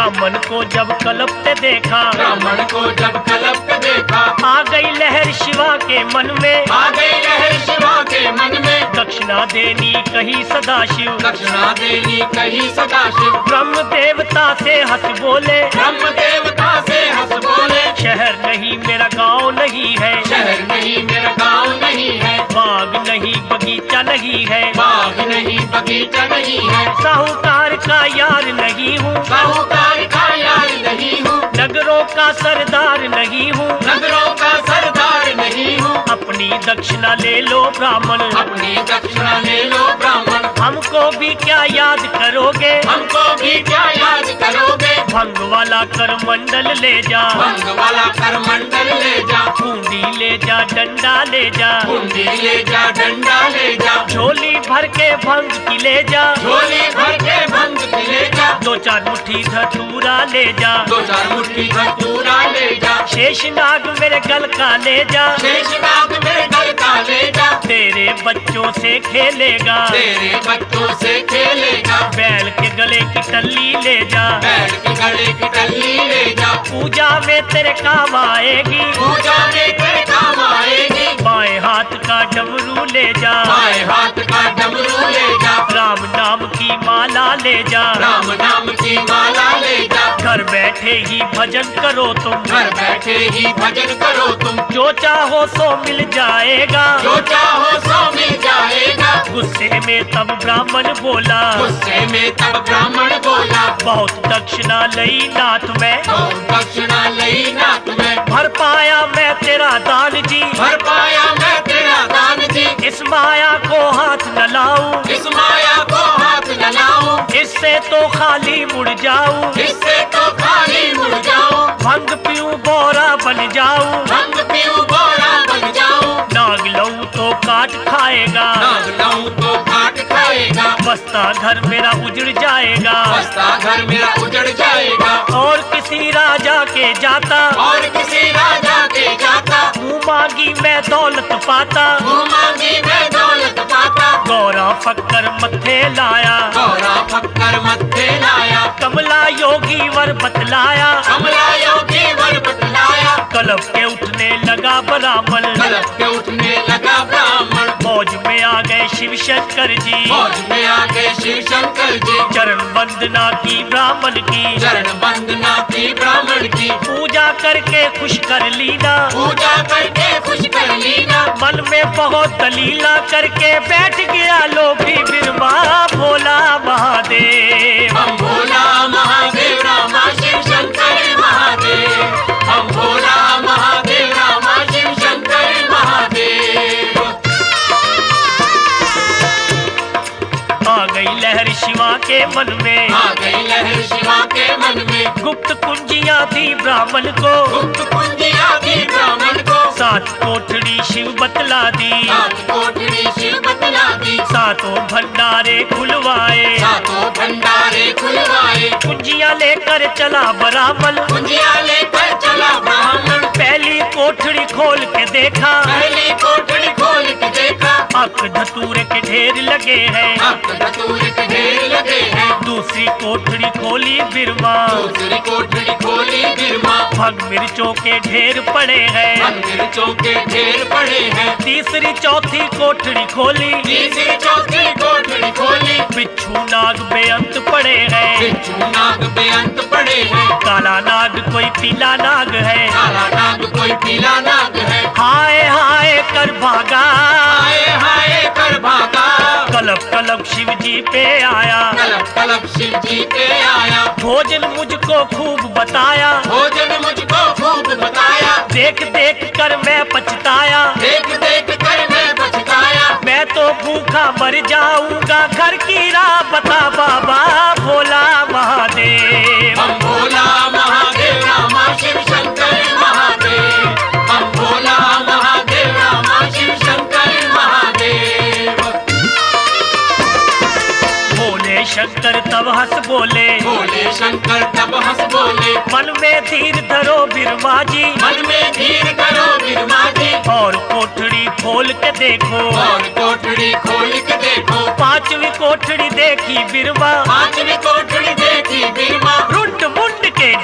ब्राह्मण को जब कलपते देखा, ब्राह्मण को जब कलपते देखा, आ गई लहर शिवा के मन में, आ गई लहर शिवा के मन में। दक्षिणा देनी कही सदाशिव, दक्षिणा देनी कही सदाशिव, ब्रह्म देवता से हंस बोले, ब्रह्म देवता से हंस बोले। शहर नहीं मेरा गांव नहीं है, शहर नहीं मेरा गांव नहीं है, बाग नहीं बगीचा नहीं है, बाग नहीं बगीचा नहीं है, साहूकार का यार नहीं हूँ, साहूकार का यार नहीं हूँ, नगरों का सरदार नहीं हूँ, नगरों का सरदार नहीं हूँ। अपनी दक्षिणा ले लो ब्राह्मण, अपनी दक्षिणा ले लो ब्राह्मण, हमको भी क्या याद करोगे, हमको भी क्या याद करोगे। भंग वाला कर मंडल ले जा, भंग वाला करमंडल ले जा, बूंदी ले जा डंडा ले जा, बूंदी ले जा डंडा ले जा, झोली भर के भंग की ले जा, झोली भर के भंग की ले जा, दो चार मुट्ठी धतूरा ले जा, दो चार मुट्ठी धतूरा ले जा, शेषनाग मेरे गल का ले जा, शेषनाग मेरे गल का ले जा, तेरे बच्चों से खेलेगा, तेरे बच्चों से खेलेगा, बैल के गले की टल्ली ले जा, बैल के गले की टल्ली ले जा, पूजा में तेरे काम आएगी, पूजा में तेरे काम आएगी, बाएं हाथ का डमरू ले जा, बाएं हाथ का डमरू ले जा, राम नाम की माला ले जा, राम नाम की माला ले जा, घर बैठे ही भजन करो तुम, घर बैठे ही भजन करो तुम, जो चाहो सो मिल जाएगा, जो चाहो सो मिल जाएगा। गुस्से में तब ब्राह्मण बोला, गुस्से में तब ब्राह्मण बोला, बहुत दक्षिणा लई नाथ में, और दक्षिणा लई नाथ में, भर पाया मैं तेरा दान जी, भर पाया मैं तेरा दान जी, इस माया को हाथ न लाऊं, इस माया को हाथ न लाऊं, इससे तो खाली मुड़ जाऊं, इससे तो खाली मुड़ जाऊं, भंग पीऊं बोरा बन जाऊं, भंग पीऊं बोरा बन जाऊं, नाग लऊं तो काट खाएगा, नाग लाऊं तो काट खाएगा, बस्ता घर मेरा उजड़ जाएगा, बस्ता घर मेरा उजड़ जाएगा, और किसी राजा के जाता, और किसी राजा के जाता, मुँह मांगी मैं दौलत पाता, मुँह मांगी मैं दौलत पाता, गौरा फक्कर मत्थे लाया, गौरा फक्कर मत्थे लाया, कमला योगी वर बतलाया, कमला योगी वर बतलाया, कलप के उठने लगा ब्राह्मण, कलप के उठने लगा ब्राह्मण, मौज में आ गए शिव शंकर जी, मौज में आ गए शिव शंकर जी, चरण वंदना की ब्राह्मण की, चरण वंदना की ब्राह्मण की, पूजा करके खुश कर लीना, पूजा करके खुश कर लीना, मन में बहुत दलीला करके बैठ गया लोभी बिरमा, भोला महादेव, हम भोला महादेव रामा शिव शंकर महादेव, हम भोला महादेव रामा शिव शंकर महादेव। आ गई लहर शिवा के मन में, आ गई लहर शिवा के मन में, गुप्त कुंजियां थी ब्राह्मण को, गुप्त कुंजिया दी ब्राह्मण को, सात कोठड़ी शिव बतला दी, सात कोठड़ी शिव बतला दी, सातों भंडारे खुलवाए, सातों भंडारे खुलवाए, कुंजियां लेकर चला ब्राह्मण, कुंजिया लेकर चला ब्राह्मण, पहली कोठड़ी खोल के देखा, पहली कोठड़ी खोल के देखा, अक धतूरे के ढेर लगे हैं, अब धतूर के ढेर लगे हैं, दूसरी कोठड़ी खोली बिरमा, दूसरी कोठड़ी खोली बिरमा, भग मिर्चों के ढेर पड़े हैं, मिर्चों के ढेर पड़े हैं, तीसरी चौथी कोठड़ी खोली, तीसरी चौथी कोठड़ी खोली, बिच्छू नाग बेअंत पड़े हैं, बिच्छू नाग बेअंत पड़े हैं, काला नाग कोई पीला नाग है, काला नाग कोई पीला नाग है, हाय हाय कर भागा, हाय हाय कर भागा, कलप कलप शिव जी पे आया, कलप कलप शिव जी पे आया, भोजन मुझको खूब बताया, भोजन मुझको खूब बताया, देख देख कर मैं पछताया, देख देख कर मैं पछताया, मैं तो भूखा मर जाऊंगा, घर की राह बता बाबा भोला महादेव, हम भोला महादेव रामा शिव शंकर महादेव, हम भोला महादेव रामा शिव शंकर महादेव। भोले शंकर तब हंस बोले, भोले शंकर तब हंस बोले, मन में धीर धरो बिरमा जी, मन में धीर करो बिरमा जी, और कोठड़ी खोल के देखो, और कोठड़ी खोल के देखो, पांचवी कोठड़ी देखी बिरमा, पांचवी कोठड़ी देखी बिरमा, रुंड मुंड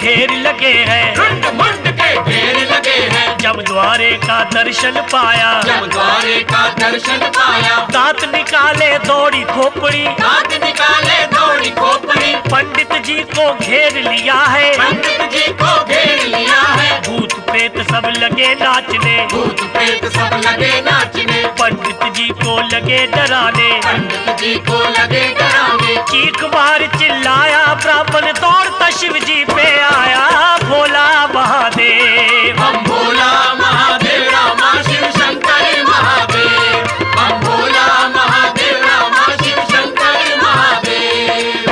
ढेर लगे हैं, रुंड मुंड के ढेर लगे हैं। जब द्वारे का दर्शन पाया, जब द्वारे का दर्शन पाया, दांत निकाले दौड़ी खोपड़ी, दांत निकाले दौड़ी खोपड़ी, पंडित जी को घेर लिया है, पंडित जी को घेर लिया है। भूत प्रेत सब लगे नाचने, भूत प्रेत सब लगे नाचने, पंडित जी को लगे डराने, पंडित जी को लगे डराने। चीख मार चिल्लाया ब्राह्मण दौड़ता शिव जी पे आया, भोला महादेव। हम भोला महादेव रामा शिव शंकर महादेव, हम भोला महादेव रामा शिव शंकर महादेव।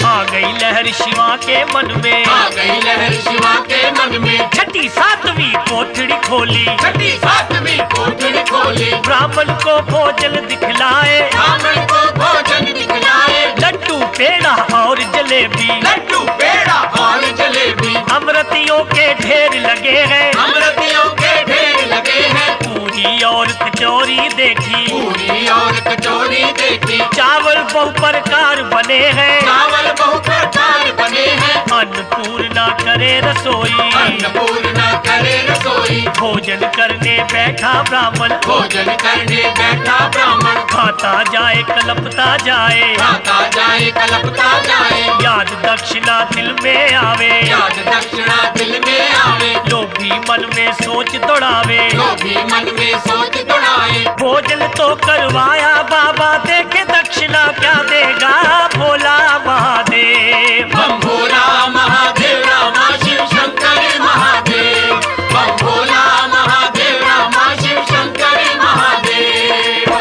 आ गई लहर शिवा के मन में, आ गई लहर शिवा के मन में, छठी सातवीं कोठड़ी खोली, छठी सातवीं कोठड़ी खोली, ब्राह्मण को भोजन दिखलाए, ब्राह्मण को भोजन दिखलाए, लड्डू पेड़ा और जलेबी, लड्डू पेड़ा और जलेबी, अमृतियों के ढेर लगे हैं, अमृतियों के ढेर लगे हैं। पूरी और कचौरी देखी, पूरी और कचौरी देखी, चावल बहु प्रकार बने हैं, चावल बहु प्रकार बने हैं। अन्नपूर्णा करे रसोई, अन्नपूर्णा करे रसोई, भोजन करने बैठा ब्राह्मण, भोजन करने बैठा ब्राह्मण, खाता जाए कलपता जाए, खाता जाए कलपता जाए, याद दक्षिणा दिल में आवे, याद दक्षिणा दिल में आवे, लोभी मन में सोच दौड़ावे, जो भी मन में सोच दौड़ाए। भोजन तो करवाया बाबा, देखे दक्षिणा क्या देगा भोला महादेव। हम भोला महादेव रामा शिव शंकर महादेव, हम भोला महादेव रामा शिव शंकर महादेव।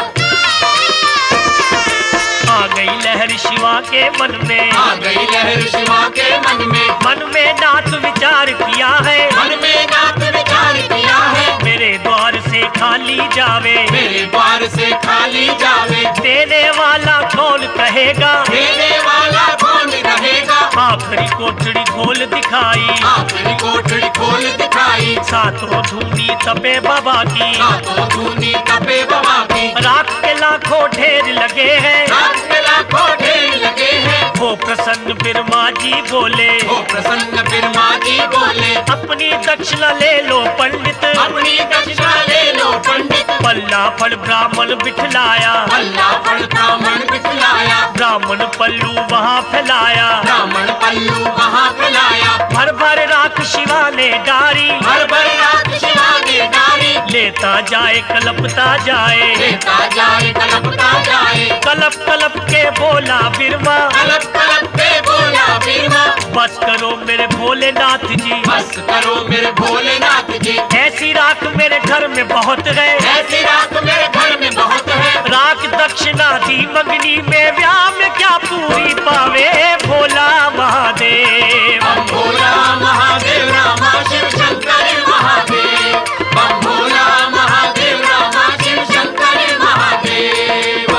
आ गई लहर शिवा के मन में, आ गई लहर शिवा के मन में नाथ विचार किया है, मन में नाथ विचार किया है। मेरे द्वार से खाली जावे, मेरे द्वार से खाली जावे, देने वाला कौन कहेगा, देने वाला कौन रहेगा। आखिरी कोठड़ी खोल दिखाई, आखिरी कोठड़ी खोल दिखाई, सातों धूनी तपे बाबा की, सातों धूनी तपे बाबा की, राख के लाखों ढेर लगे हैं, रात के लाखों ढेर लगे हैं। वो प्रसन्न बिरमा जी बोले, वो प्रसन्न बिरमा जी बोले, अपनी दक्षिणा ले लो पंडित, अपनी दक्षिणा ले लो पंडित। पल्ला फल ब्राह्मण बिठलाया, अल्लाह पर ब्राह्मण बिठलाया, ब्राह्मण पल्लू वहाँ फैलाया, ब्राह्मण पल्लू वहाँ फैलाया, भर भर राख शिवा ने डारी, भर भर रात शिवा ने डारी, लेता जाए कलपता जाए, लेता जाए कलपता जाए, कलप कलप के बोला बिरमा, कलप कलप के बोला बिरमा। बस करो मेरे भोलेनाथ जी, बस करो मेरे भोलेनाथ जी, ऐसी राख मेरे घर में बहुत है, ऐसी रात मेरे घर में बहुत है। राख दक्षिणा दी मंगनी में, ब्याह में क्या पूरी पावे भोला महादेव। हम भोला महादेव रामा शिव शंकर महादेव, हम भोला महादेव रामा शिव शंकर महादेव।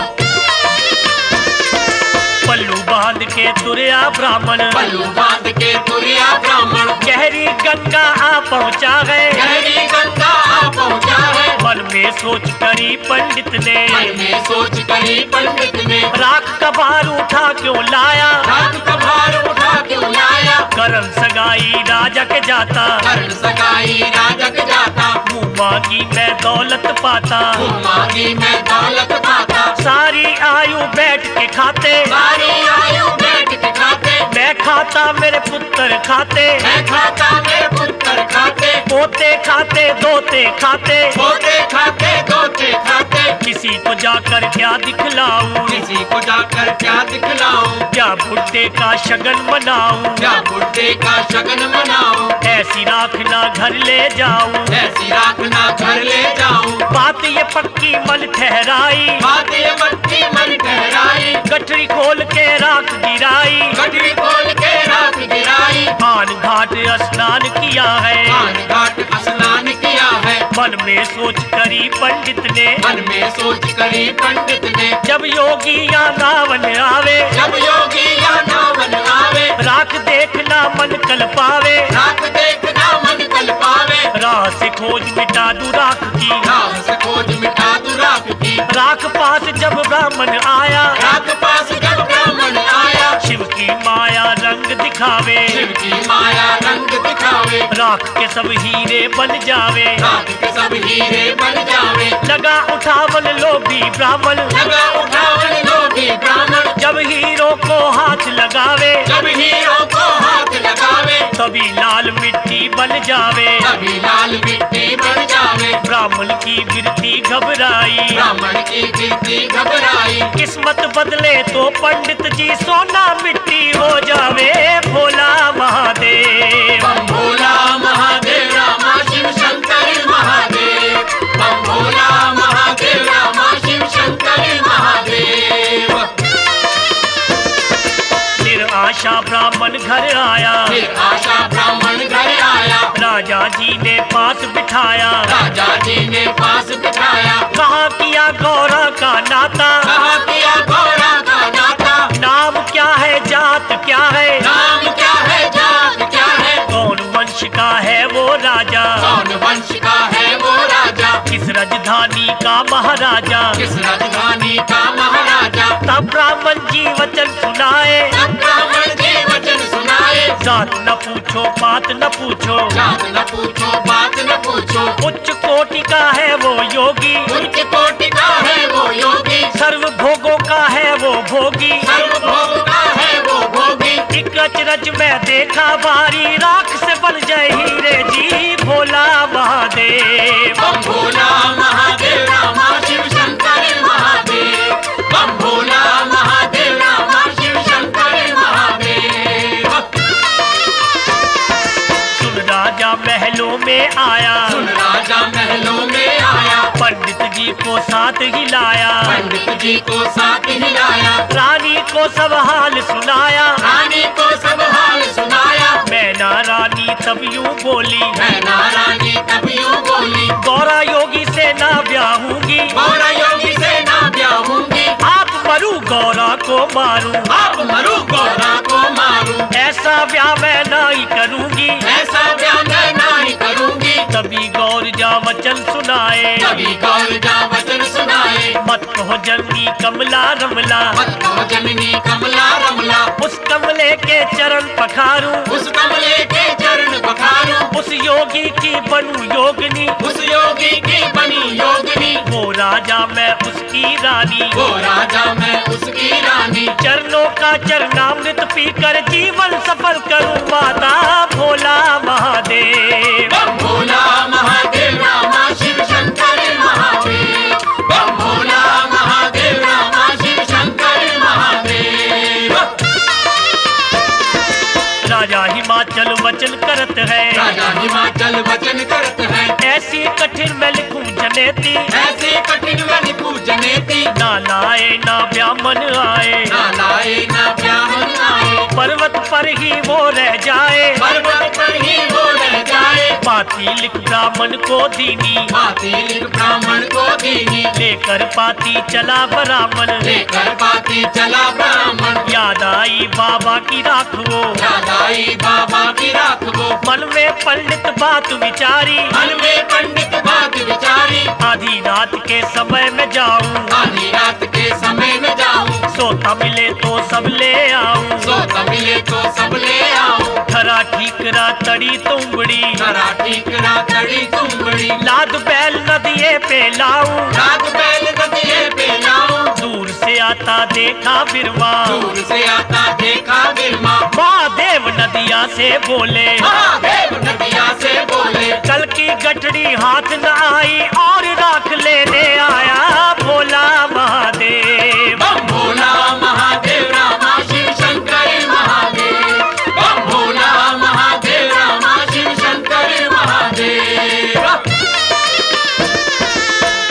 पल्लू बांध के तुरया ब्राह्मण, पल्लू बांध के तुरिया ब्राह्मण, गहरी गंगा आ पहुँचा है, गहरी गंगा आ पहुँचा है। मन में सोच करी पंडित ने, मन में सोच करी पंडित ने, राख का भार उठा क्यों लाया, रात का भार उठा क्यों लाया। करन सगाई राजा के जाता, कर्ण सगाई राजक जाता, मुँह मांगी मैं दौलत पाता, मांगी मैं दौलत पाता। सारी आयु बैठ के खाते, सारी आयु बैठ के खाते, मैं खाता मेरे पुत्र खाते, मैं खाता मेरे पुत्र खाते, पोते खाते दोते खाते, पोते खाते दोते खाते। किसी को जाकर क्या दिखलाऊं, किसी को जाकर क्या दिखलाऊं, क्या बुड्ढे का शगन मनाऊं, क्या बुड्ढे का शगन मनाऊं, ऐसी राख ना घर ले जाऊं, ऐसी राख ना घर ले जाऊं। बात ये पक्की मन ठहराई, बात ये मक्की मन ठहराई, गठरी खोल के राख गिराई, गठरी खोल के राख गिराई, आन घाट स्नान किया है, आन घाट स्नान किया है। मन में सोच करी पंडित ने, मन में सोच करी पंडित ने, जब योगी या नावन आवे, जब योगी या नावन आवे, राख देखना मन कल पावे, राख देखना मन कल पावे, राह से खोज मिटा दूं राख की, राह से खोज मिटा दूं राख की। राख पास जब ब्राह्मण आया, राख पास जब ब्राह्मण आया, शिव की माया रंग जावे, राख के सब हीरे बन जावे, राख के सब हीरे बन जावे। लगा उठावन लोभी ब्राह्मण, लगा उठावन लोभी ब्राह्मण, जब हीरो को हाथ लगावे, जब हीरो को हाथ लगावे, तभी लाल मिट्टी बन जावे। तभी लाल मिट्टी बन जावे। ब्राह्मण की गिरती घबराई, ब्राह्मण की कीर्ति घबराई, किस्मत बदले तो पंडित जी सोना मिट्टी हो जावे। भोला महादेव, बम भोला महादेव रामा शिव शंकर महादेव, बम भोला महादेव रामा शिव शंकर महादेव। निराशा ब्राह्मण घर आया, फिर आशा ब्राह्मण घर आया, राजा जी ने पास बिठाया, राजा जी ने पास बिठाया, कहा किया गौरा का नाता, कहा किया गौरा का नाता, नाम क्या है जात क्या है, नाम क्या है जात क्या है, कौन वंश का है वो राजा, कौन वंश का है वो राजा, किस राजधानी का महाराजा। किस राजधानी का महाराजा। तब ब्राह्मण जी वचन सुनाए, तब ब्राह्मण जी वचन सुनाए, जात न पूछो बात न पूछो, जात न पूछो बात न पूछो, उच्च कोटि का है वो योगी, उच्च कोटि का है वो योगी, सर्व भोगों का है वो भोगी, सर्वभोग का है वो भोगी। एक अचरज में देखा भारी, राख से बन जाए हीरे जी। भोला महादेव, बम भोला महादेव रामा शिव शंकर महादेव, बम भोला महादेव रामा शिव शंकर महादेव। सुन राजा महलों में आया, सुन राजा महलों में आया, पंडित जी को साथ हिलाया, पंडित जी को साथ हिलाया, रानी को सब हाल सुनाया, रानी को सब हाल सुनाया। मैना रानी तब यूं बोली, मैना रानी तब यूं बोली, गौरा योगी से ना ब्याहूंगी, गौरा योगी से ना ब्याहूंगी, आप मरू गौरा को मारूं, आप मरू गौरा को मारूं, ऐसा ब्याह मैं नहीं करूंगी। ऐसा ब्याह मैं नहीं करूंगी। तभी गौर जा वचन सुनाए, तभी गौर जा वचन सुनाए, मत कहो जननी कमला रमला, मत कहो जननी कमला रमला, उस कमले के चरण पखारूं, उस कमले के चरण पखारूं, उस योगी की बनूं योगिनी, उस योगी की बनी योगिनी, वो राजा मैं उसकी रानी, वो राजा मैं उसकी रानी। चरणों का चरणामृत पीकर जीवन सफल करूं माता। भोला महादेव, बम भोला महादेव रामा शिव शंकर महादेव, बम भोला महादेव रामा शिव शंकर महादेव। राजा हिमाचल वचन करत है, राजा हिमाचल वचन करत है, ऐसी कठिन मैं लिखूं जनेती, ऐसे कठिन में लिखूं जनेती, ना लाए ना ब्राह्मण आए, ना लाए ना ब्राह्मण आए, पर्वत पर ही वो रह जाए, पर्वत पर ही वो रह जाए, पाती लिख ब्राह्मण को दीनी, पाती लिख ब्राह्मण को दीनी, लेकर पाती चला ब्राह्मण, लेकर पाती चला ब्राह्मण, याद आई बाबा की राख वो, याद आई बाबा की राख वो, मन में पंडित बात विचारी, मन में पंडित बात विचारी, आधी रात के समय में जाऊं, आधी रात के समय में जाऊं, सोता मिले तो सब ले आऊं, सोता मिले तो सब ले आऊं, खरा ठीकरा तड़ी तुंबड़ी, खरा ठीकरा तड़ी तुंबड़ी, लाद बैल नदिये पे लाऊं, रात बैल नदिये पे लाऊं, दूर से आता देखा बिरवा, दूर से आता देखा बिरमा, महादेव नदिया से बोले, महादेव नदिया से बोले, कल की गठड़ी हाथ न आई और राख लेने आया। भोला महादेव, बम भोला महादेव रामा शिव शंकर महादेव, बम भोला महादेव रामा शिव शंकर महादेव।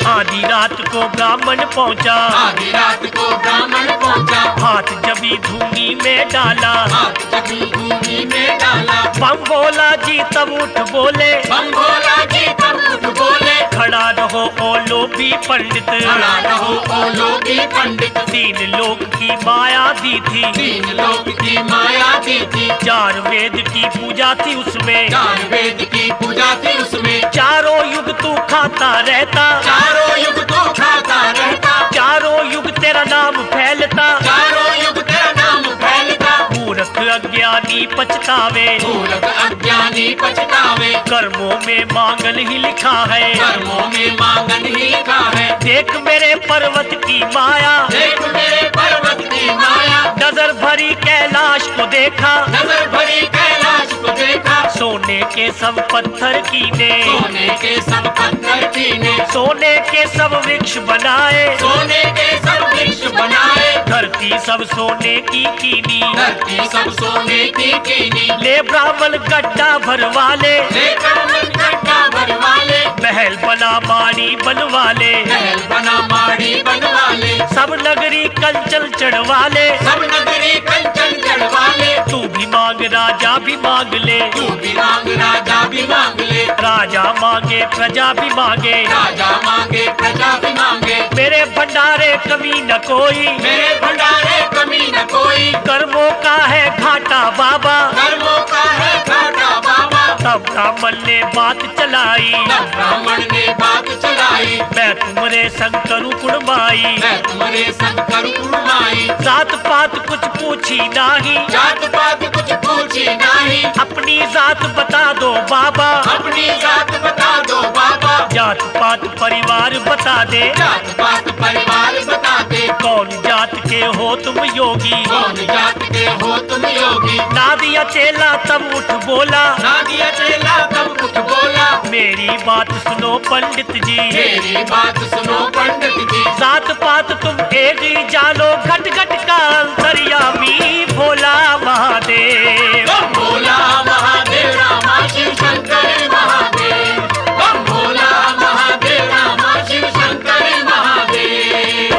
आधी रात को ब्राह्मण पहुंचा, आधी रात को ब्राह्मण पहुंचा, हाथ जबी धूनी में डाला, हाथ जबी भूमि में डाला, बम भोला जी तब उठ बोले, बम भोला जी तब उठ बोले, खड़ा रहो ओ लोभी पंडित, खड़ा रहो ओ लोभी पंडित, तीन लोक की माया दी थी, तीन लोक की माया दी थी, चार वेद की पूजा थी उसमें, चार वेद की पूजा थी उसमें, चारों युग तू खाता रहता, चारों युग तू खाता रहता, चारों युग तेरा नाम फैलता, चारों युग तेरा नाम फैलता, मूर्ख अज्ञानी अज्ञानी पछतावे, मूर्ख अज्ञानी पछतावे। कर्मों में मांगन ही लिखा है, कर्मों में मांगन ही लिखा है। देख मेरे पर्वत की माया, देख मेरे पर्वत की माया, नजर भरी कैलाश को देखा, नजर भरी कैलाश को देखा। सोने के सब पत्थर कीने, सोने के सब पत्थर कीने, सोने के सब वृक्ष बनाए, सोने के सब वृक्ष बनाए। धरती सब सोने की कीनी, धरती सब सोने की कीनी। ले ब्राह्मण गड्ढा भरवा ले, लेकर मन गड्ढा भरवा ले। महल बना माड़ी बनवा ले, महल बना माड़ी बनवा ले। सब नगरी कंचन चढ़वा ले, सब नगरी कंचन चढ़वा ले। तू भी मांग राजा भी मांग ले, तू भी मांग राजा भी मांग ले। राजा मांगे प्रजा भी मांगे, राजा मांगे प्रजा भी मांगे। मेरे भंडारे कमी न कोई, मेरे भंडारे कमी न कोई। कर्मों का है घाटा बाबा। कर्मों का है घाटा बाबा। तब ब्राह्मण ने बात चलाई, तब ब्राह्मण ने बात चलाई। मैं तुम्हारे संग करूं कुड़माई, मैं तुम्हारे संग करूं कुड़माई। जात पात कुछ पूछी नहीं, जात पात कुछ पूछी नहीं। अपनी जात बता दो बाबा, अपनी जात बता दो बाबा। जात पात परिवार बता दे, जात पात परिवार बता दे। कौन जात के हो तुम योगी, कौन जात के हो तुम योगी। ना दिया चेला तब उठ बोला, ना दिया चेला तब कुछ बोला। मेरी बात सुनो पंडित जी, मेरी बात सुनो पंडित जी। जात पात तुम एक ही जानो, घट घट का अंतर्यामी भोला महादेव। बम भोला महादेव रामा शिव शंकर महादेव। बम भोला महादेव रामा शिव शंकर महादेव।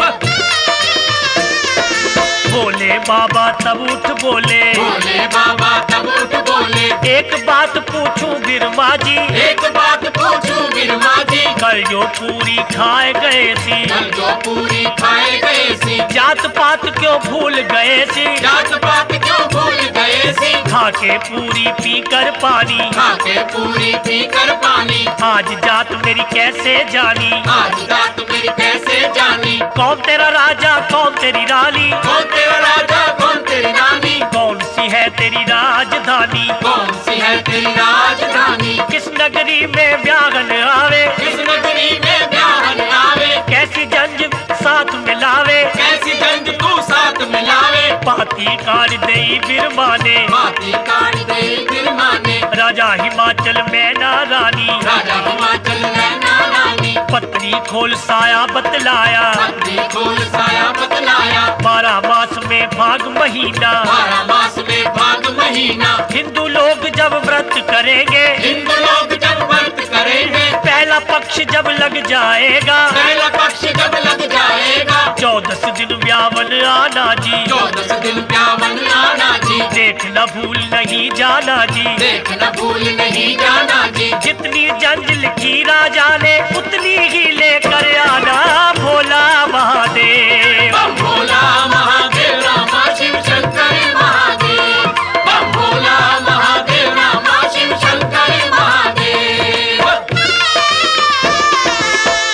बोले बाबा तब उठ बोले, बोले बाबा तब उठ बोले। एक बात पूछूं बिरमा जी, एक बात पूछूं बिरमा जी। कल जो पूरी खाए गए सी, कल जो पूरी खाए गए सी। जात पात क्यों भूल गए सी, जात पात क्यों भूल गए सी। खा के पूरी पी कर पानी, खा के पूरी पी कर पानी। आज जात मेरी कैसे जानी, आज जात मेरी कैसे जानी। कौन तेरा राजा कौन तेरी रानी, कौन तेरा राजा कौन तेरी रानी। कौन सी है तेरी राजधानी, कौन सी है तेरी राजधानी। किस नगरी में ब्याहन आवे, किस नगरी में ब्याहन आवे। कैसी जंज साथ मिलावे, कैसी जंग तू साथ मिलावे। पाती कार दई बिरमा ने, बाती काट दे फिर माने। राजा हिमाचल मैना रानी, राजा हिमाचल नैना रानी। पत्नी खोल साया बतलाया, पत्नी खोल साया बतलाया। 12 मास में भाग महीना, 12 मास में भाग महीना। हिंदू लोग जब व्रत करेंगे, हिंदू लोग जब व्रत करेंगे। पहला पक्ष जब लग जाएगा, पहला पक्ष जब लग जाएगा। 14 दिन व्यावन आना जी, 14 दिन ब्यावन आना जी। देख न भूल नहीं जाना जी, देख न भूल नहीं जाना जी। जितनी जंज लिखी राजा ने उतनी ही लेकर आना भोला महादेव। बम भोला महादेव रामा शिव शंकर महादेव। बम भोला महादेव रामा शिव शंकर महादेव।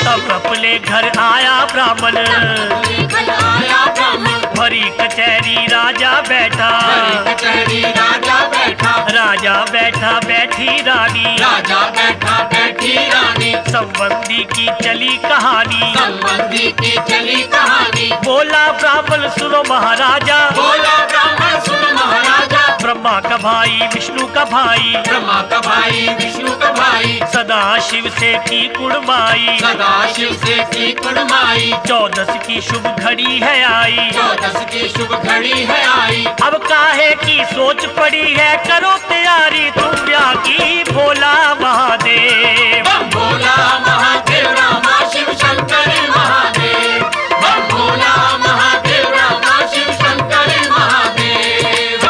तब अपने घर आया ब्राह्मण, कल आया ब्राह्मण। भरी कचहरी राजा बैठा, हरी कचहरी राजा बैठा। राजा बैठा बैठी रानी, राजा बैठा बैठी रानी। संबंधी की चली कहानी, संबंधी की चली कहानी। बोला ब्राह्मण सुनो महाराजा, बोला ब्राह्मण सुन महाराजा। ब्रह्मा का भाई विष्णु का भाई, ब्रह्मा का भाई विष्णु का भाई। सदा शिव से की कुड़माई, सदा शिव से की कुड़माई। 14 की शुभ घड़ी है आई, 14 की शुभ घड़ी है आई। अब काहे की सोच पड़ी है, करो तैयारी तुम ब्याह की भोला महादेव। बम भोला महादेव रामा शिव शंकर महादेव। बम भोला महादेव रामा शिव शंकर महादेव।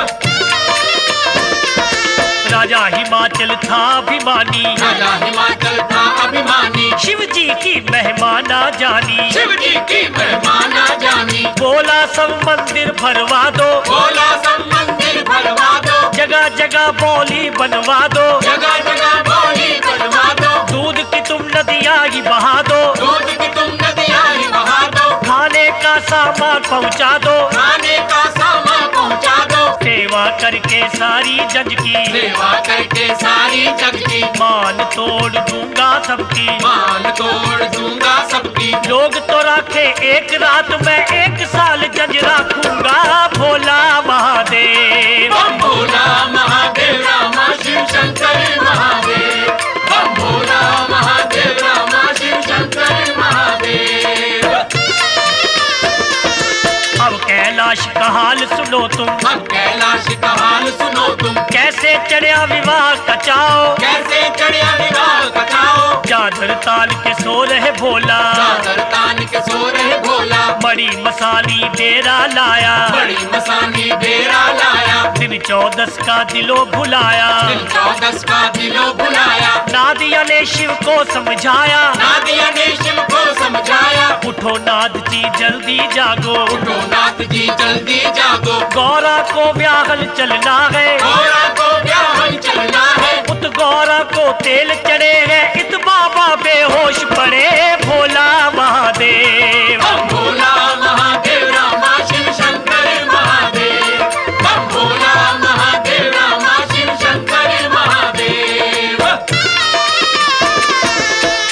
राजा हिमाचल था अभिमानी, राजा हिमाचल था अभिमानी। शिव जी की महिमा ना जानी, शिव जी की महिमा जानी। बोला सब मंदिर भरवा दो, बोला सब मंदिर भरवा दो। जगह जगह बौली बनवा दो, जगह जगह बौली बनवा दो। दूध की तुम नदियाँ ही बहा दो, दूध की तुम नदियाँ ही बहा दो। खाने का सामान पहुँचा दो, खाने का सामान पहुँचा दो। सेवा सेवा करके सारी जग की, सेवा करके सारी जग की, मान तोड़ दूंगा सबकी, मान तोड़ दूंगा सबकी। लोग तो राखे एक रात में 1 साल जज राखूंगा भोला महादेव। बम भोला महादेव रामा शिव शंकर महादेव, बम भोला महादेव रामा शिव शंकर महादेव। अब कैलाश का हाल सुनो तुम, अब कैलाश का हाल सुनो तुम, कैसे चढ़िया विवाह कचाओ, कैसे चढ़िया विवाह कचाओ। चादर तान के सो रहे भोला, चादर तान के सो रहे भोला, बड़ी मसानी डेरा लाया, बड़ी मसानी डेरा लाया। दिन 14 का दिलो भुलाया, दिन 14 का दिलो बुलाया। नादिया ने शिव को समझाया, नादिया ने शिव को समझाया। उठो नाथ जी जल्दी जागो, उठो नाथ जी जल्दी जागो, गौरा को ब्याहल चलना है, गौरा को ब्याहल चलना है। उत गौरा को तेल चढ़े है, इत बाबा बेहोश पड़े भोला महादेव। बम भोला महादेव रामा शिव शंकर महादेव, बम भोला महादेव रामा शिव शंकर महादेव।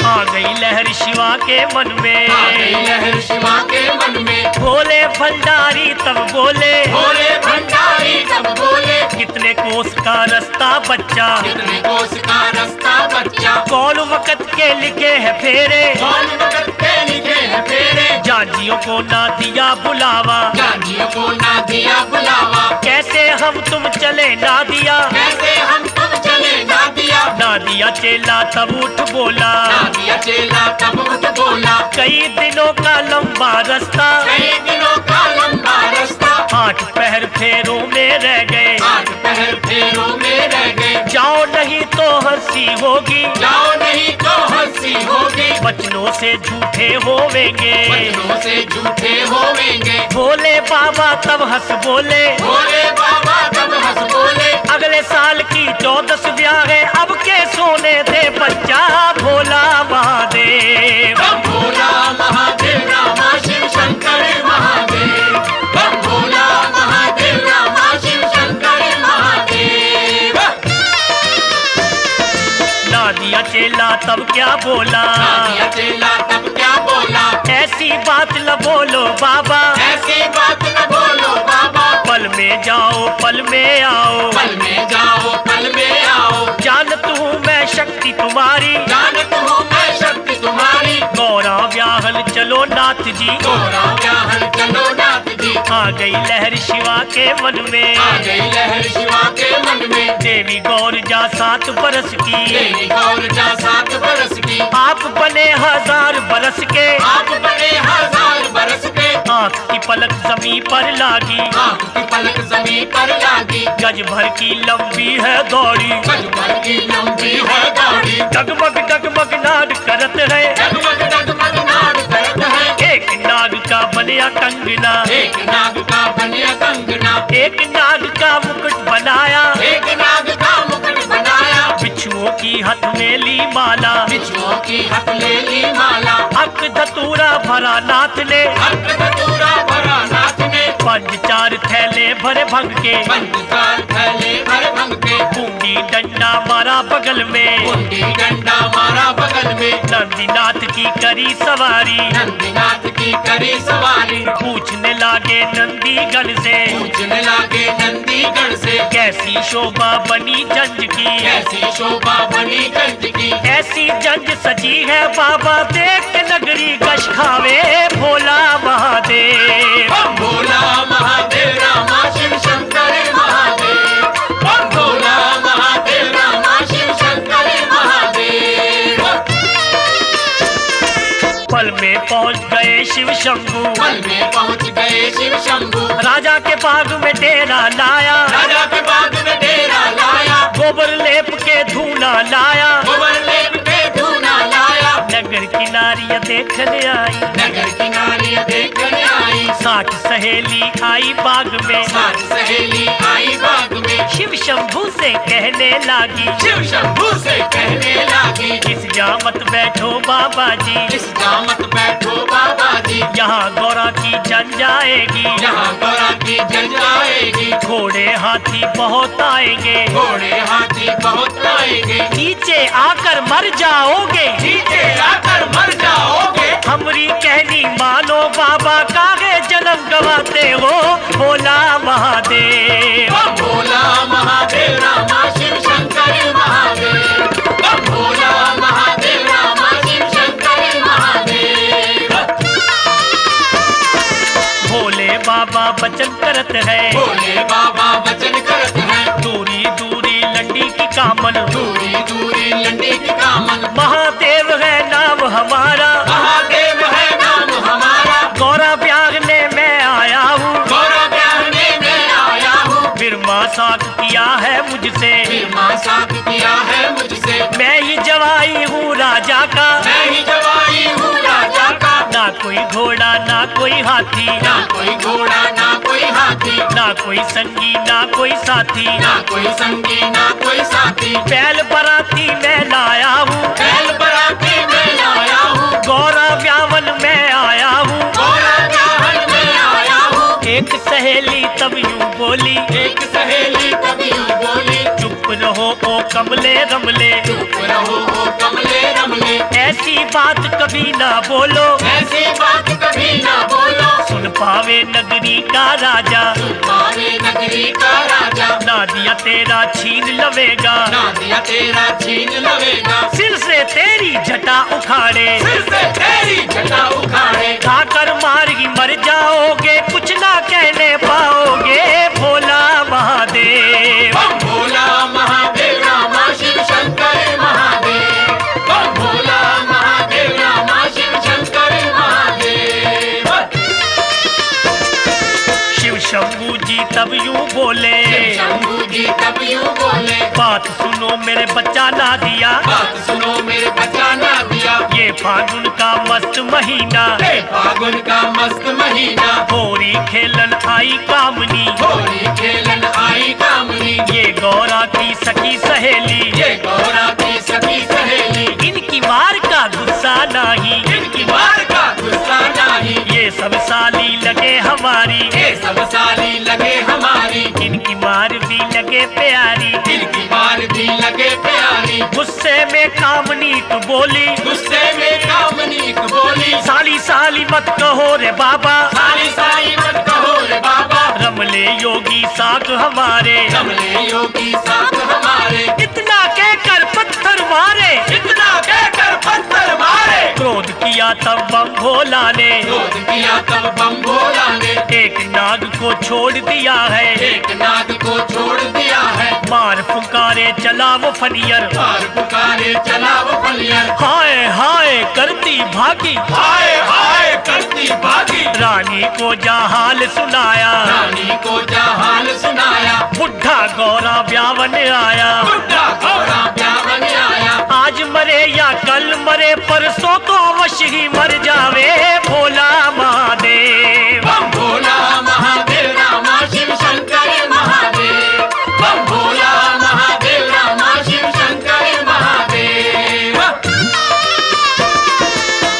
आ गई लहर शिवा के मन में, आ गई लहर शिवा के मन में, भोले भंडारी तब बोले, भोले भंडारी तब बोले, कितने कोस का रास्ता बच्चा, कितने कोस का रास्ता बच्चा, कौन वक्त के लिखे है फेरे, कौन वक्त के लिखे है फेरे। जाजियों को ना दिया बुलावा, जानियों को ना दिया बुलावा, कैसे हम तुम चले ना दिया, कैसे हम तुम चले ना दिया। ना दिया चेला तब उठ बोला, ना दिया चेला तब उठ बोला, कई दिनों का लंबा रास्ता, कई दिनों का लंबा रास्ता, 8 पहर फेरों में रह गए, 8 पहर फेरों में रह गए। जाओ नहीं तो हंसी होगी, जाओ नहीं तो हंसी होगी, बचनों से झूठे होवेंगे, बचनों से झूठे होवेंगे। भोले बाबा तब हंस बोले, भोले बाबा तब हंस बोले, अगले साल की 14 ब्याह है, अब के सोने दे बच्चा भोला महादेव। बम भोला महादेव रामा शिव शंकर महादेव, बम भोला महादेव रामा शिव शंकर महादेव। ना दिया चेला तब क्या बोला, ना दिया चेला तब क्या बोला, ऐसी बात न बोलो बाबा, ऐसी बात न बोलो बाबा, पल में जाओ पल में आओ, पल में जाओ पल में आओ। जानत हूँ मैं शक्ति तुम्हारी, जानत हूँ मैं शक्ति तुम्हारी, गौरा व्याहल चलो नाथ जी, गौरा व्याहल चलो नाथ जी। आ गई लहर शिवा के मन में, आ गई लहर शिवा के मन में, देवी गौर जा 7 बरस की, देवी गौर जा 7 बरस की, आप बने 1000 बरस के, आप बने 1000 बरस के। आँख की पलक जमी पर लागी, आँख की पलक जमीन पर लागी, गज भर की लंबी है दौड़ी, गज भर की लंबी है दौड़ी, डगमग नाद करत है, डगमग डगमग नाद करत है। एक नाग का बनया कंगना, एक नाग का बनिया कंगना, एक नाग का मुकुट बनाया, एक नाग का मुकुट बनाया, बिच्छुओं की हाथ में ली माला, बिच्छुओं की हाथ ले ली माला, अक धतूरा भरा नाथ ने, हक धतूरा भरा नाथ ने, 5-4 थैले भरे भंग के, पंचकार थैले भर भंग के, बूंदी डंडा मारा बगल में, कुंडी डंडा मारा बगल में, नंदीनाथ की करी सवारी, नंदीनाथ की करी सवारी, पूछने लागे नंदीगढ़ से, पूछने लागे नंदीगढ़ से, कैसी शोभा बनी जंज की, कैसी शोभा बनी गंज की। ऐसी जंज सजी है बाबा देख के नगरी गश खावे भोला महादेव। बम भोला महादेव रामा शिव शंकर महादेव, बम भोला महादेव रामा शिव शंकर महादेव। पल में पहुंच गए शिव शंभू, पल में पहुंच गए शिव शंभू, राजा के बाग में डेरा लाया, राजा के बाग में डेरा लाया, गोबर लेप के धूना लाया, गोबर लेप के धूना लाया, नगर किनारियां देखने आई, नगर किनारे देखने आई, 60 सहेली आई बाग में, 7 सहेली आई बाग में, शिव शंभू से कहने लागी, शिव शंभू से कहने लागी, इस जामत बैठो बाबा जी, इस जामत बैठो बाबा जी, यहाँ गौरा की जन जाएगी, यहाँ गौरा की जल जाएगी, घोड़े हाथी हाथी बहुत आएंगे, घोड़े हाथी बहुत आएंगे, नीचे आकर मर जाओगे, नीचे आकर मर जाओगे। हमरी कहनी मानो बाबा, कागे जन्म गवाते हो भोला महादेव। बम भोला महादेव रामा शिव शंकर महादेव, बम भोला महादेव रामा शिव शंकर महादेव। भोले बाबा वचन करत है, भोले बाबा वचन करत है, दूरी दूरी लंडी की कामन, दूरी दूरी लंडी की कामन। महादेव है नाम हमारा, महादेव है नाम हमारा, गौरा ब्यागने में आया हूँ, गौरव ब्याहने में आया हूँ। फिर मासाक किया है मुझसे, फिर मासाक किया है मुझसे, मैं ही जवाई हूँ राजा का, मैं ही जवाई हूँ राजा का। ना कोई घोड़ा ना कोई हाथी, ना कोई घोड़ा ना कोई हाथी, ना कोई संगी ना कोई साथी, ना कोई संगी ना कोई साथी। बैल बराती में लाया हूँ, बैल बराती में आया हूँ, गौरा ब्यावन में आया हूँ। गौरव ब्याहन में आया हूँ। एक सहेली तब यूं बोली, एक सहेली कभी यूं बोली, चुप रहो ओ कमले रमले, चुप रहो ओ कमले रमले, ऐसी बात कभी ना बोलो, ऐसी बात कभी ना बोलो। सुन पावे नगरी का राजा, पावे नगरी का राजा, ना दिया तेरा छीन लवेगा, ना दिया तेरा छीन लवेगा। सिर से तेरी जटा उखाड़े, सिर से तेरी जटा उखाड़े, खाकर मारगी मर जाओगे, कुछ ना कहने पाओगे भोला महादेव। बम भोला महादेव रामा शिव शंकर महादेव, बम भोला महादेव रामा शिव शंकर महादेव। शिव शंभू जी तब यूं बोले, शंभू जी तब यूं बोले, बात सुनो मेरे बच्चा ना दिया, बात सुनो मेरे बच्चा ना दिया। ये फागुन का मस्त महीना, हे फागुन का मस्त महीना, होरी खेलन आई कामनी, होली खेलन आई कामनी। ये गौरा की सखी सहेली, ये गौरा की सखी सहेली, इनकी मार का गुस्सा नहीं, इनकी मार का गुस्सा नहीं। ये सब साली लगे हमारी, ये सब साली लगे हमारी, इनकी मार भी लगे प्यारी। इनकी मार भी लगे प्यारी। गुस्से में कामनी तो बोली, गुस्से में कामनी को बोली, साली साली मत कहो रे बाबा, साली साई मत कहो रे बाबा। रमले योगी साख हमारे, रमले योगी साथ हमारे, इतना कहकर पत्थर मारे, इतना कहकर पत्थर मारे। क्रोध किया तब बम भोला ने, क्रोध किया तब बम भोला ने, एक नाग को छोड़ दिया है, एक नाग को छोड़ दिया है। मार पुकारे चला वो फनियर, मार पुकारे चला वो फलियर, हाय हाय करती भागी, हाय हाय करती भागी। रानी को जा हाल सुनाया, रानी को जा हाल सुनाया, बुढ़ा गौरा ब्यावन आया, बुढ़ा गौरा ब्यावन आया। आज मरे या कल मरे, परसों तो अवश्य ही मर जावे भोला महादेव। बम भोला महादेव रामा शिव शंकर महादेव, बम भोला महादेव रामा शिव शंकर महादेव।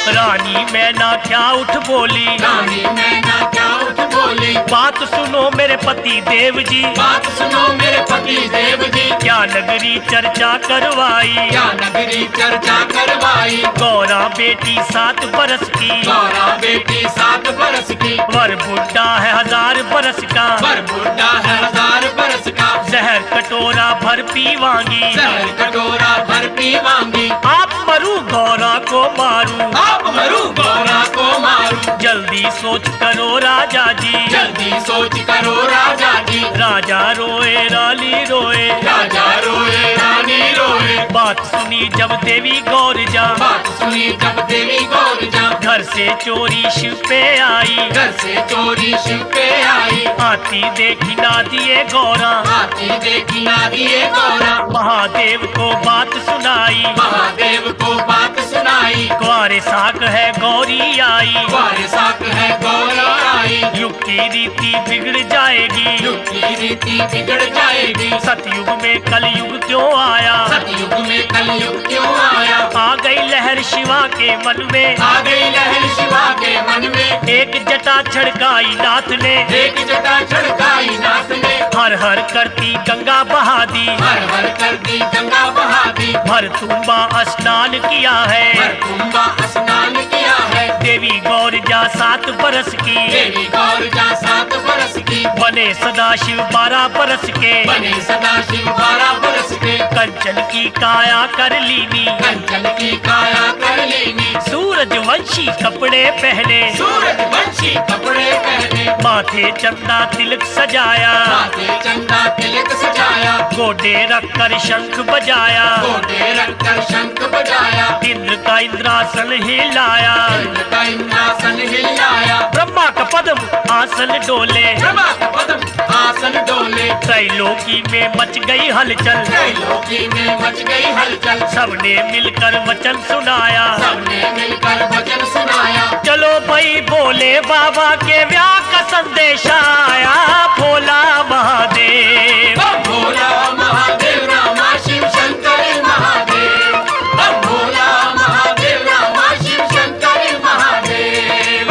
रानी मैना क्या उठ बोली, रानी मैना क्या उठ बोली, बात सुनो मेरे पति देव जी, बात सुनो मेरे पति देव जी। क्या नगरी चर्चा करवाई, क्या नगरी चर्चा करवाई, गौरा बेटी 7 बरस की, गौरा बेटी 7 बरस की, वर बुढ़ा है 1000 बरस का, पर बुढ़ा है 1000 बरस का। जहर कटोरा भर पीवांगी, जहर कटोरा भर पीवांगी, आप मरू गौरा को मारू, आप मरू गौरा को मारू। जल्दी सोच करो राजा जी, जल्दी सोच करो राजा जी। राजा रोए रानी रोए, राजा रोए रानी रोए, बात सुनी जब देवी गौरजा, बात सुनी जब देवी गौरजा। घर से चोरी शिव पे आई, घर से चोरी शिव पे आई, आती देखी ना दिए गौरा, आती देखी ना दिए गौरा। महादेव को बात सुनाई, महादेव को बात सुनाई, ग्वारे साक है गौरी आई, ग्वारे साक है गौरी आई। युग की रीति बिगड़ जाएगी, युग की रीति बिगड़ जाएगी, सतयुग में कलयुग क्यों आया, सतयुग में कलयुग क्यों आया। आ गई लहर शिवा के मन में, आ गई लहर शिवा के मन में, एक जटा छड़काई नाथ ने, एक जटा छड़काई नाथ ने, हर हर करती गंगा बहा दी, हर हर कर दी गंगा बहा दी, भर तुम्बा स्नान किया है, हर कुंभा स्नान किया है। देवी गौरजा 7 बरस की, देवी गौरजा 7 बरस की, बने सदाशिव 12 बरस के, बने सदाशिव 12 बरस के, कंचन की काया कर लीनी, कंचन की काया कर लेनी, सूरजवंशी कपड़े पहने, सूरज वंशी कपड़े पहने, माथे चंदा तिलक सजाया, माथे चंदा तिलक सजाया, गोडे रखकर शंख बजाया, गोटे रखकर शंख बजाया, इंद्र का इंद्रासन हिलाया, इंद्र का इंद्रासन हिलाया, ब्रह्मा का पद्म आसन डोले, ब्रह्मा का पद्म आसन डोले, त्रैलोकी में मच गई हलचल, त्रैलोकी में मच गई हलचल, सबने मिलकर वचन सुनाया, सबने मिलकर वचन सुनाया। चलो भाई बोले बाबा के व्याह का संदेश आया, भोला महादेव, बम भोला महादेव रामा शिव शंकर महादेव, बम भोला महादेव रामा शिव शंकर महादेव।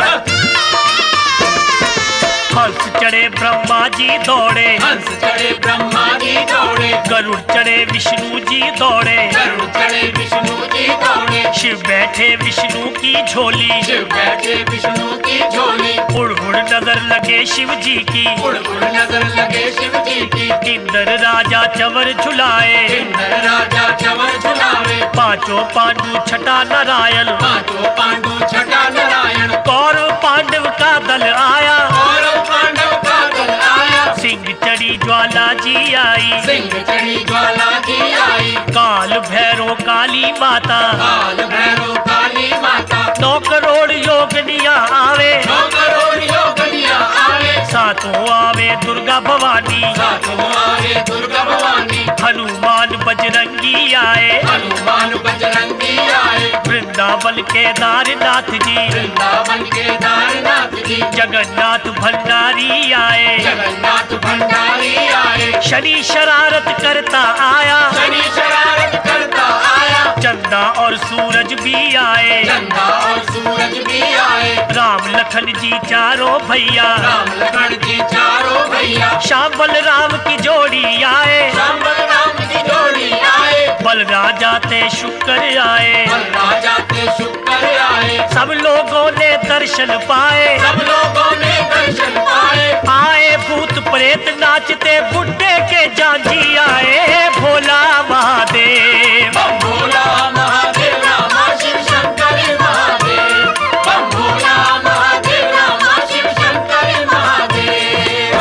हंस चढ़े ब्रह्मा जी दौड़े, हंस चढ़े ब्रह्मा जी दौड़े, गरुड़ चढ़े विष्णु जी दौड़े, गरुड़ चढ़े विष्णु जी दौड़े, शिव बैठे विष्णु की झोली, शिव बैठे विष्णु की झोली, उड़ उड़ नजर लगे शिव जी की, उड़ उड़ नजर लगे शिव जी की, इंद्र राजा चवर झुलाए, इंद्र राजा चवर झुलावे, पांचों पांडु छठा नारायण, पांचों पांडु छठा नारायण, कौरव पांडव का दल आया, कौरव पांडव का दल आया, सिंह चढ़ी ज्वाला जी आई, सिंह चढ़ी ज्वाला जी आई, काल भैरव काली माता, काल भैरव काली माता, 9 करोड़ योगनिया आवे, 9 करोड़ योगनिया आवे, सातों आवे दुर्गा भवानी, सातों आवे दुर्गा भवानी, हनुमान बजरंगी आए, हनुमान बजरंगी आए, वृंदावन केदारनाथ जी, वृंदावन केदारनाथ जी, जगन्नाथ भंडारी आए, जगन्नाथ भंडारी आए, शनि शरारत करता आया, शनि शरारत करता आया, चंदा और सूरज भी आए, चंदा और सूरज भी आए, राम लखन जी चारों भैया, राम लखन जी चारों भैया, श्याम बलराम की जोड़ी आए, श्याम बलराम की जोड़ी आए, बलराजा ते शुक्र आए, बल राजा ते शुक्र आए, सब लोगों ने दर्शन पाए, सब लोगों ने दर्शन पाए, आए भूत प्रेत नाचते, बुड्ढे के जांजी आए, भोला महादेव, बम भोला महादेव रामा शिव शंकर महादेव, बम भोला महादेव रामा शिव शंकर महादेव।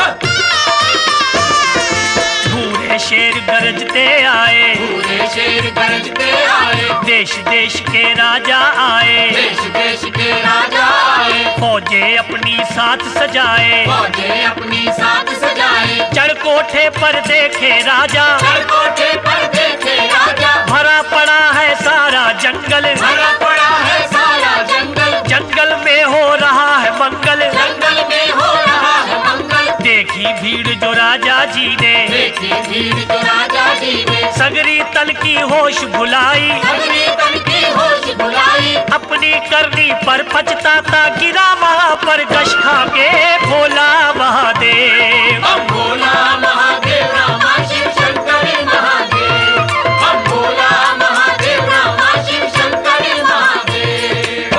भूरे शेर गरजते आए, पूरे शेर गरजते आए, देश देश के राजा आए, देश देश के राजा आए, फौजे अपनी साथ सजाए, फौजे अपनी साथ सजाए, चढ़ कोठे पर देखे राजा, चढ़ कोठे पर देखे राजा, भरा पड़ा है सारा जंगल, भरा पड़ा है सारा जंगल, जंगल में हो रहा है मंगल, जंगल में हो रहा है मंगल, देखी भीड़ जो राजा जी ने, देखी भीड़ जो राजा जी ने, सगरी तन की होश भुलाई, सगरी तन की होश भुलाई, अपनी करनी पर पछताता गिरा वहां पर गश खा के, भोला महादेव, बम भोला महादेव रामा शिव शंकर महादेव, बम भोला महादेव रामा शिव शंकर महादेव।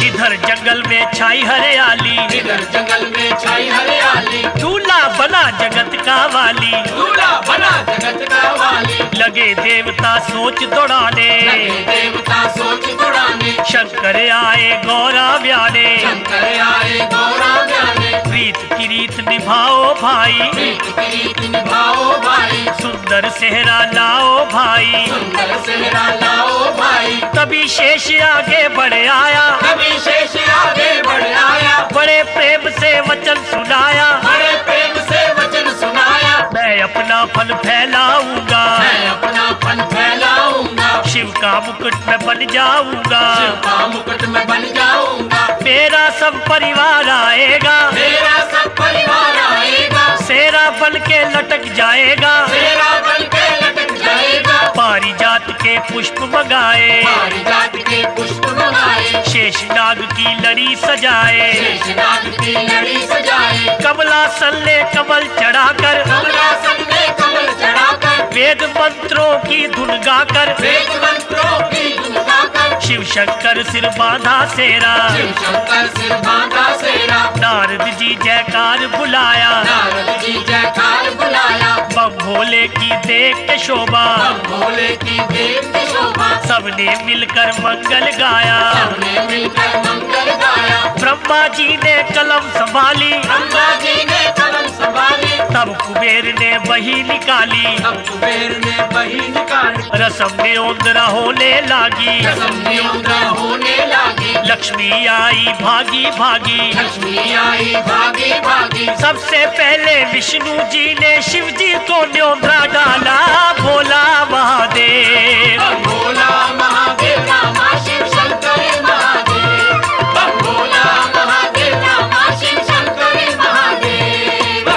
इधर जंगल में छाई हरियाली, इधर जंगल में छाई हरियाली, दूल्हा बना जगत का वाली, दूल्हा बना जगत का वाली, लगे देवता सोच दौड़ाने, लगे देवता सोच दौड़ाने, शंकर आए गौरा व्याने, शंकर आए गौरा व्याने, प्रीत की रीत निभाओ भाई, प्रीत की रीत निभाओ भाई, सुंदर सेहरा लाओ भाई, सुंदर सेहरा लाओ भाई, तभी शेष आगे बढ़ आया, कभी शेष आगे बढ़ आया, बड़े प्रेम से वचन सुनाया, बड़े प्रेम से वचन सुनाया, मैं अपना फल फैलाऊंगा, मैं अपना फन फैलाऊंगा, शिव का मुकुट में बन जाऊंगा, शिव का मुकुट में बन जाऊंगा, मेरा सब परिवार आएगा, मेरा सब परिवार आएगा, सेरा बन के लटक जाएगा, सेरा बन के लटक जाएगा, पानी पारिजात के पुष्प मंगाए, पारिजात के पुष्प मंगाए, शेषनाग की लड़ी सजाए, शेषनाग की लड़ी सजाए, कमलासन ने कमल चढ़ाकर, कमलासन में कमल चढ़ाकर, वेद मंत्रों की धुन गाकर, वेद मंत्रों की धुन गाकर, शिव शंकर सिर बांधा सेरा, शिव शंकर सिर बांधा सेरा, नारद जी जयकार बुलाया, नारद जी जयकार बुलाया, बम भोले की देख के शोभा, बम भोले की देव की शोभा, सबने मिलकर मंगल गाया। सबने मिलकर मंगल गाया। ब्रह्मा जी ने कलम संभाली, ब्रह्मा जी ने कलम संभाली, तब कुबेर ने वही निकाली, तब कुबेर ने वही निकाली, रसम में ओंदरा होने लागी, रसम में उंदरा होने लगी, लक्ष्मी आई भागी भागी, लक्ष्मी आई भागी भागी, सबसे पहले विष्णु जी ने शिव जी को न्योंदरा डाला, भोला महादेव। बम भोला महादेव रामा शिव शंकर महादेव, बम भोला महादेव रामा शिव शंकर महादेव।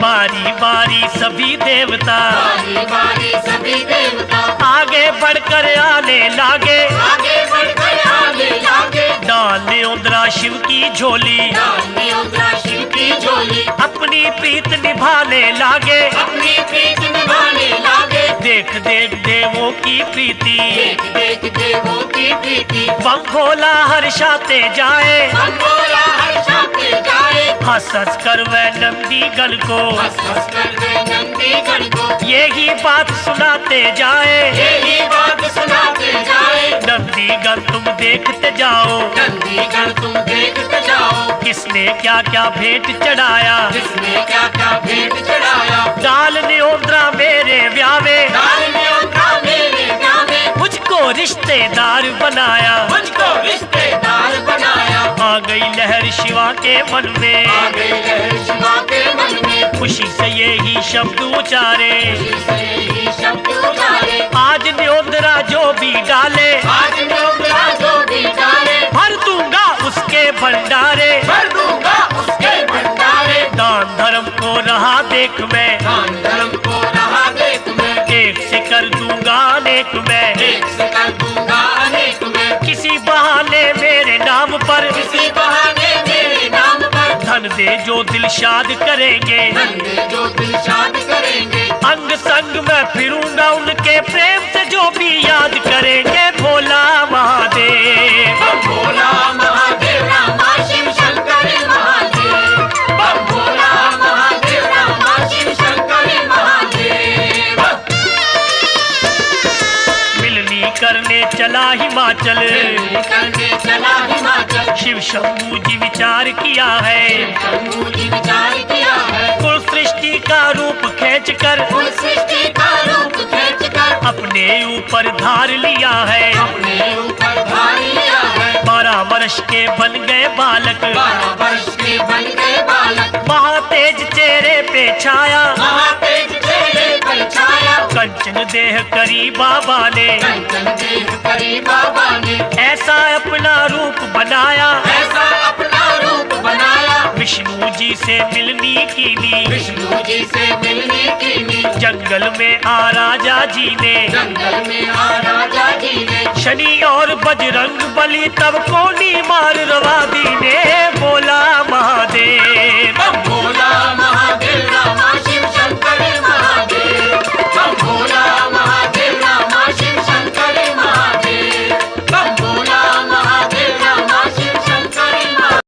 बारी बारी सभी देवता बारी बारी सभी देवता आगे बढ़कर आने लागे, आगे बढ़कर आने लागे, डालने उंदरा शिव की झोली, डालने उंदरा शिव की झोली, अपनी प्रीत निभाने लागे, अपनी प्रीत निभाने लागे, देख देख देवों की प्रीति, देख देख देवों की प्रीति, बम भोला हर्षाते जाए, बम भोला हर्षाते जाए, हंस हंस कर वह नंदी गण को हंस हंस कर वे नंदीगण को यही बात सुनाते जाए, यही बात सुनाते जाए, नंदीगण तुम देखते जाओ, नंदीगण तुम देखते जाओ, किसने क्या क्या भेंट चढ़ाया, जिसने क्या क्या भेंट चढ़ाया, डाल न्योंदरा मेरे व्यावे, डाल में उंदरा मेरे गावे, मुझको रिश्तेदार बनाया, मुझको रिश्तेदार बनाया, आ गई लहर शिवा के मन में, आ गई लहर शिवा के मन में, खुशी से यही शब्द उचारे, से ही शब्द उतारे, आज न्योंदरा जो भी डाले, आज न्योंदरा जो भी डाले, भर दूंगा उसके भंडारे, भर दूंगा उसके भंडारे, दान धर्म को रहा देख मैं, दान धर्म को रहा देख मैं, एक से कर दूंगा अनेक मैं, एक से कर दूंगा अनेक मैं, किसी बहाने मेरे नाम पर किसी बहाने मेरे नाम पर, धन दे जो दिल शाद करेंगे, धन्य जो दिल शाद करेंगे, अंग संग मैं फिरूंगा उनके प्रेम से जो भी याद करेंगे, भोला महादेव। बम भोला महादेव रामा शिव शंकर महादेव, बम भोला महादेव रामा शिव शंकर महादेव। मिलनी करने चला हिमाचल, करने चला हिमाचल, शिव शंभू जी विचार किया है, शंभू जी विचार किया है, कुल सृष्टि का रूप खींच कर कुल सृष्टि का रूप खींच कर अपने ऊपर धार लिया है, अपने ऊपर धार लिया है, 12 वर्ष के बन गए बालक, 12 वर्ष के बन गए बालक, महातेज चेहरे पे छाया, महातेज चेहरे पर छाया, कंचन देह करी बाबा ने, कंचन देह करी बाबा ने, ऐसा अपना रूप बनाया, ऐसा अपना रूप बनाया, विष्णु जी से मिलनी कीनी, विष्णु जी से मिलने की नी, जंगल में आ राजा जी ने, जंगल में आ राजा जी ने, शनि और बजरंग बली तब कोनी मार रवा दी ने, बोला महादेव। बम